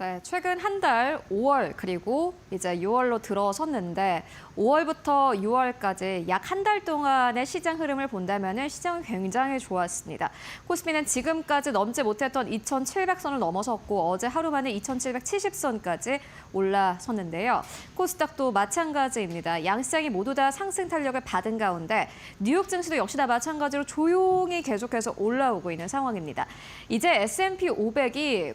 네, 최근 한 달 5월 그리고 이제 6월로 들어섰는데 5월부터 6월까지 약 한 달 동안의 시장 흐름을 본다면 시장은 굉장히 좋았습니다. 코스피는 지금까지 넘지 못했던 2,700선을 넘어섰고 어제 하루 만에 2,770선까지 올라섰는데요. 코스닥도 마찬가지입니다. 양시장이 모두 다 상승 탄력을 받은 가운데 뉴욕 증시도 역시나 마찬가지로 조용히 계속해서 올라오고 있는 상황입니다. 이제 S&P 500이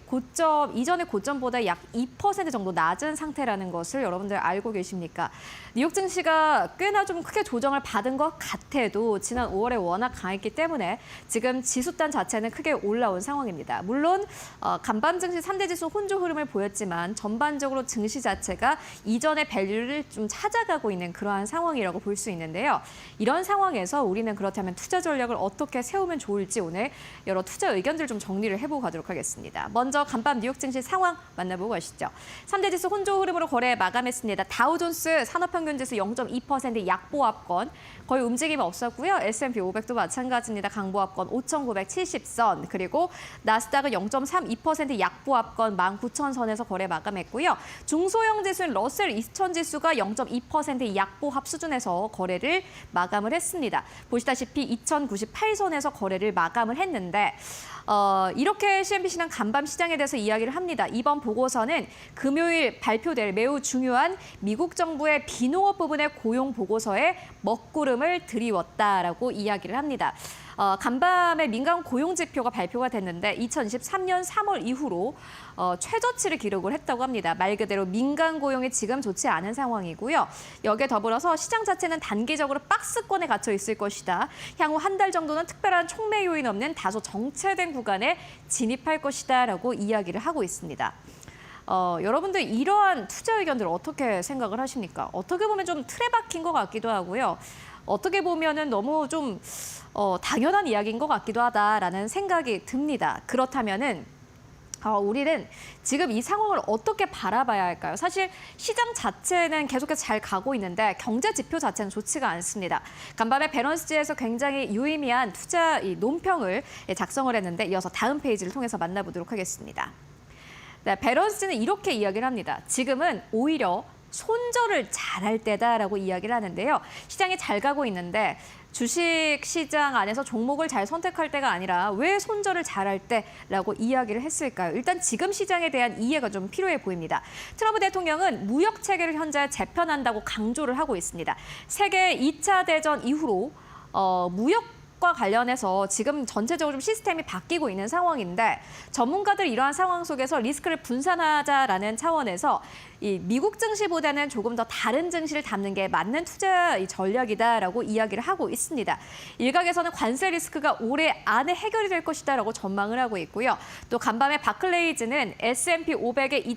이전의 고점보다 약 2% 정도 낮은 상태라는 것을 여러분들 알고 계십니까? 뉴욕 증시가 꽤나 좀 크게 조정을 받은 것 같아도 지난 5월에 워낙 강했기 때문에 지금 지수단 자체는 크게 올라온 상황입니다. 물론 간밤 증시 3대 지수 혼조 흐름을 보였지만 전반적으로 증시 자체가 이전의 밸류를 좀 찾아가고 있는 그러한 상황이라고 볼 수 있는데요. 이런 상황에서 우리는 그렇다면 투자 전략을 어떻게 세우면 좋을지 오늘 여러 투자 의견들 좀 정리를 해보고 가도록 하겠습니다. 먼저 간밤 뉴욕 증시 상황 만나보고 가시죠. 3대 지수 혼조 흐름으로 거래 마감했습니다. 다우존스 산업평균지수 0.2% 약보합권 거의 움직임이 없었고요. S&P 500도 마찬가지입니다. 강보합권 5,970선 그리고 나스닥은 0.32% 약보합권 19,000선에서 거래 마감했고요. 중소형 지수인 러셀 2000 지수가 0.2% 약보합 수준에서 거래를 마감을 했습니다. 보시다시피 2,098선에서 거래를 마감을 했는데 이렇게 CNBC는 간밤 시장에 대해서 이야기를 합니다. 이번 보고서는 금요일 발표될 매우 중요한 미국 정부의 비농업 부분의 고용 보고서에 먹구름을 들이웠다라고 이야기를 합니다. 간밤에 민간 고용 지표가 발표가 됐는데 2023년 3월 이후로 최저치를 기록을 했다고 합니다. 말 그대로 민간 고용이 지금 좋지 않은 상황이고요. 여기에 더불어서 시장 자체는 단기적으로 박스권에 갇혀 있을 것이다. 향후 한 달 정도는 특별한 촉매 요인 없는 다소 정체된 구간에 진입할 것이다라고 이야기를 하고 있습니다. 여러분들 이러한 투자 의견들 어떻게 생각을 하십니까? 어떻게 보면 좀 틀에 박힌 것 같기도 하고요. 어떻게 보면은 너무 좀 당연한 이야기인 것 같기도 하다라는 생각이 듭니다. 그렇다면은 우리는 지금 이 상황을 어떻게 바라봐야 할까요? 사실 시장 자체는 계속해서 잘 가고 있는데 경제 지표 자체는 좋지가 않습니다. 간밤에 배런스지에서 굉장히 유의미한 투자 논평을 작성을 했는데 이어서 다음 페이지를 통해서 만나보도록 하겠습니다. 네, 배런스지는 이렇게 이야기를 합니다. 지금은 오히려 손절을 잘할 때다라고 이야기를 하는데요. 시장이 잘 가고 있는데 주식 시장 안에서 종목을 잘 선택할 때가 아니라 왜 손절을 잘할 때라고 이야기를 했을까요? 일단 지금 시장에 대한 이해가 좀 필요해 보입니다. 트럼프 대통령은 무역 체계를 현재 재편한다고 강조를 하고 있습니다. 세계 2차 대전 이후로 무역과 관련해서 지금 전체적으로 좀 시스템이 바뀌고 있는 상황인데 전문가들 이러한 상황 속에서 리스크를 분산하자라는 차원에서 이 미국 증시보다는 조금 더 다른 증시를 담는 게 맞는 투자 전략이다라고 이야기를 하고 있습니다. 일각에서는 관세 리스크가 올해 안에 해결이 될 것이다라고 전망을 하고 있고요. 또 간밤에 바클레이즈는 S&P 500의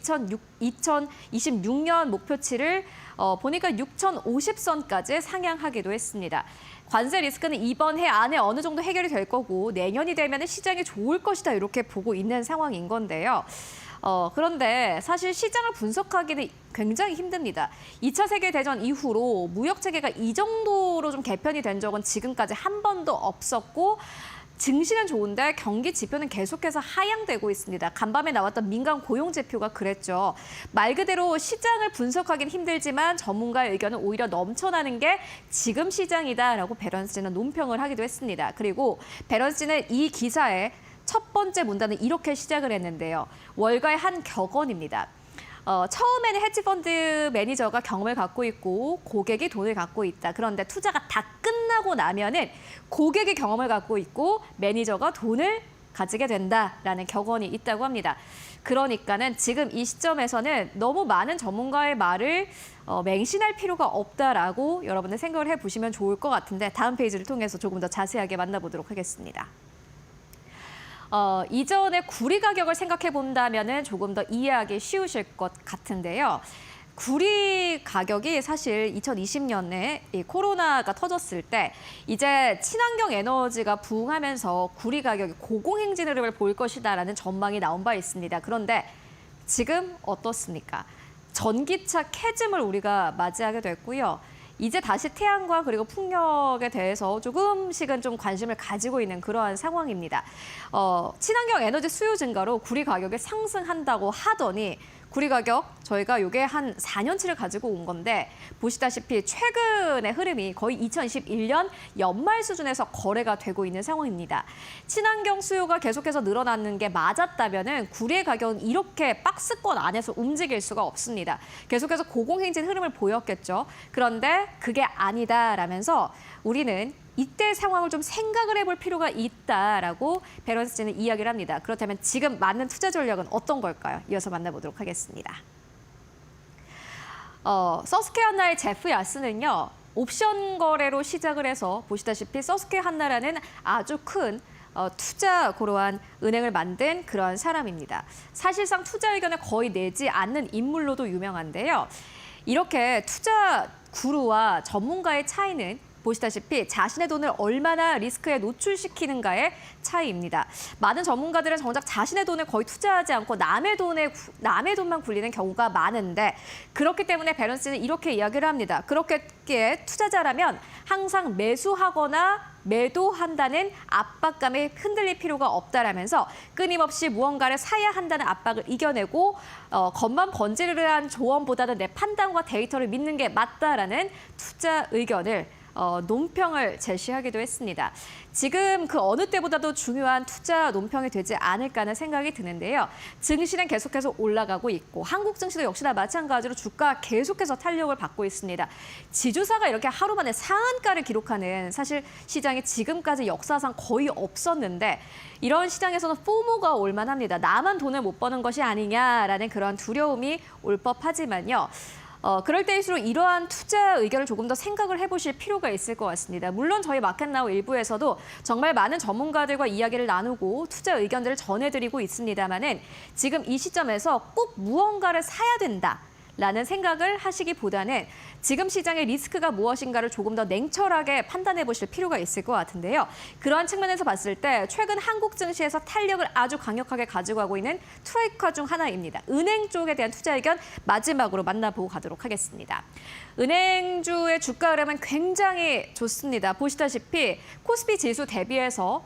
2026년 목표치를 보니까 6,050선까지 상향하기도 했습니다. 관세 리스크는 이번 해 안에 어느 정도 해결이 될 거고 내년이 되면 시장이 좋을 것이다 이렇게 보고 있는 상황인 건데요. 그런데 사실 시장을 분석하기는 굉장히 힘듭니다. 2차 세계대전 이후로 무역체계가 이 정도로 좀 개편이 된 적은 지금까지 한 번도 없었고 증시는 좋은데 경기 지표는 계속해서 하향되고 있습니다. 간밤에 나왔던 민간 고용 지표가 그랬죠. 말 그대로 시장을 분석하기는 힘들지만 전문가의 의견은 오히려 넘쳐나는 게 지금 시장이다라고 배런스지는 논평을 하기도 했습니다. 그리고 배런스지는 이 기사에 첫 번째 문단은 이렇게 시작을 했는데요. 월가의 한 격언입니다. 처음에는 헤지펀드 매니저가 경험을 갖고 있고 고객이 돈을 갖고 있다. 그런데 투자가 다 끝나고 나면은 고객이 경험을 갖고 있고 매니저가 돈을 가지게 된다라는 격언이 있다고 합니다. 그러니까는 지금 이 시점에서는 너무 많은 전문가의 말을 맹신할 필요가 없다라고 여러분들 생각을 해보시면 좋을 것 같은데 다음 페이지를 통해서 조금 더 자세하게 만나보도록 하겠습니다. 이전에 구리 가격을 생각해 본다면은 조금 더 이해하기 쉬우실 것 같은데요. 구리 가격이 사실 2020년에 이 코로나가 터졌을 때 이제 친환경 에너지가 부흥하면서 구리 가격이 고공행진 흐름을 볼 것이다라는 전망이 나온 바 있습니다. 그런데 지금 어떻습니까? 전기차 캐즘을 우리가 맞이하게 됐고요. 이제 다시 태양과 그리고 풍력에 대해서 조금씩은 좀 관심을 가지고 있는 그러한 상황입니다. 친환경 에너지 수요 증가로 구리 가격이 상승한다고 하더니 구리 가격 저희가 이게 한 4년치를 가지고 온 건데 보시다시피 최근의 흐름이 거의 2021년 연말 수준에서 거래가 되고 있는 상황입니다. 친환경 수요가 계속해서 늘어나는 게 맞았다면은 구리의 가격은 이렇게 박스권 안에서 움직일 수가 없습니다. 계속해서 고공행진 흐름을 보였겠죠. 그런데 그게 아니다라면서 우리는 이때 상황을 좀 생각을 해볼 필요가 있다라고 베런스 씨는 이야기를 합니다. 그렇다면 지금 맞는 투자 전략은 어떤 걸까요? 이어서 만나보도록 하겠습니다. 서스케 한나의 제프 야스는요. 옵션 거래로 시작을 해서 보시다시피 서스케 한나라는 아주 큰 투자 고로한 은행을 만든 그런 사람입니다. 사실상 투자 의견을 거의 내지 않는 인물로도 유명한데요. 이렇게 투자 구루와 전문가의 차이는 보시다시피 자신의 돈을 얼마나 리스크에 노출시키는가의 차이입니다. 많은 전문가들은 정작 자신의 돈을 거의 투자하지 않고 남의 돈만 굴리는 경우가 많은데 그렇기 때문에 베런스는 이렇게 이야기를 합니다. 그렇게 투자자라면 항상 매수하거나 매도한다는 압박감에 흔들릴 필요가 없다라면서 끊임없이 무언가를 사야 한다는 압박을 이겨내고 겉만 번지르르한 조언보다는 내 판단과 데이터를 믿는 게 맞다라는 투자 의견을 논평을 제시하기도 했습니다. 지금 그 어느 때보다도 중요한 투자 논평이 되지 않을까 하는 생각이 드는데요. 증시는 계속해서 올라가고 있고 한국 증시도 역시나 마찬가지로 주가 계속해서 탄력을 받고 있습니다. 지주사가 이렇게 하루 만에 상한가를 기록하는 사실 시장이 지금까지 역사상 거의 없었는데 이런 시장에서는 포모가 올 만합니다. 나만 돈을 못 버는 것이 아니냐라는 그런 두려움이 올 법하지만요. 그럴 때일수록 이러한 투자 의견을 조금 더 생각을 해보실 필요가 있을 것 같습니다. 물론 저희 마켓나우 일부에서도 정말 많은 전문가들과 이야기를 나누고 투자 의견들을 전해드리고 있습니다만은 지금 이 시점에서 꼭 무언가를 사야 된다라는 생각을 하시기보다는 지금 시장의 리스크가 무엇인가를 조금 더 냉철하게 판단해 보실 필요가 있을 것 같은데요. 그러한 측면에서 봤을 때 최근 한국 증시에서 탄력을 아주 강력하게 가지고 가고 있는 트로이카 중 하나입니다. 은행 쪽에 대한 투자 의견 마지막으로 만나보고 가도록 하겠습니다. 은행주의 주가 흐름은 굉장히 좋습니다. 보시다시피 코스피 지수 대비해서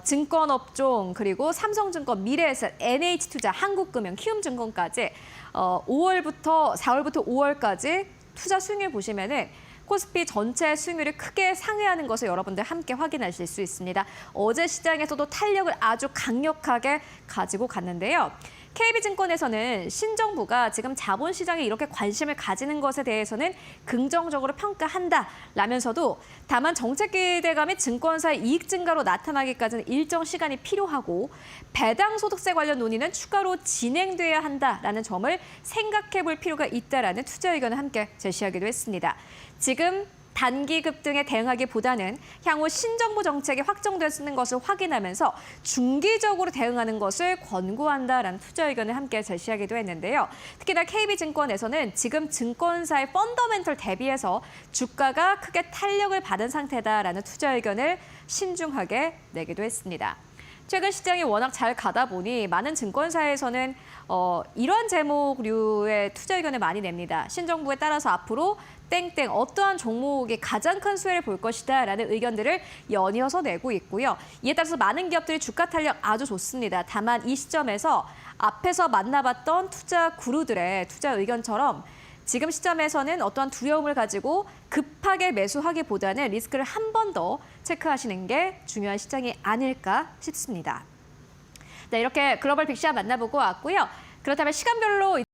증권업종 그리고 삼성증권, 미래에셋, NH투자, 한국금융, 키움증권까지 4월부터 5월까지 투자 수익률 보시면은 코스피 전체 수익률이 크게 상회하는 것을 여러분들 함께 확인하실 수 있습니다. 어제 시장에서도 탄력을 아주 강력하게 가지고 갔는데요. KB증권에서는 신정부가 지금 자본시장에 이렇게 관심을 가지는 것에 대해서는 긍정적으로 평가한다라면서도 다만 정책 기대감이 증권사의 이익 증가로 나타나기까지는 일정 시간이 필요하고 배당 소득세 관련 논의는 추가로 진행돼야 한다라는 점을 생각해 볼 필요가 있다라는 투자 의견을 함께 제시하기도 했습니다. 지금 단기 급등에 대응하기보다는 향후 신정부 정책이 확정되는 것을 확인하면서 중기적으로 대응하는 것을 권고한다라는 투자 의견을 함께 제시하기도 했는데요. 특히나 KB증권에서는 지금 증권사의 펀더멘털 대비해서 주가가 크게 탄력을 받은 상태다라는 투자 의견을 신중하게 내기도 했습니다. 최근 시장이 워낙 잘 가다 보니 많은 증권사에서는 이런 제목류의 투자 의견을 많이 냅니다. 신정부에 따라서 앞으로 땡땡 어떠한 종목이 가장 큰 수혜를 볼 것이다라는 의견들을 연이어서 내고 있고요. 이에 따라서 많은 기업들이 주가 탄력 아주 좋습니다. 다만 이 시점에서 앞에서 만나봤던 투자 구루들의 투자 의견처럼 지금 시점에서는 어떠한 두려움을 가지고 급하게 매수하기보다는 리스크를 한 번 더 체크하시는 게 중요한 시장이 아닐까 싶습니다. 네, 이렇게 글로벌 빅시아 만나보고 왔고요. 그렇다면 시간별로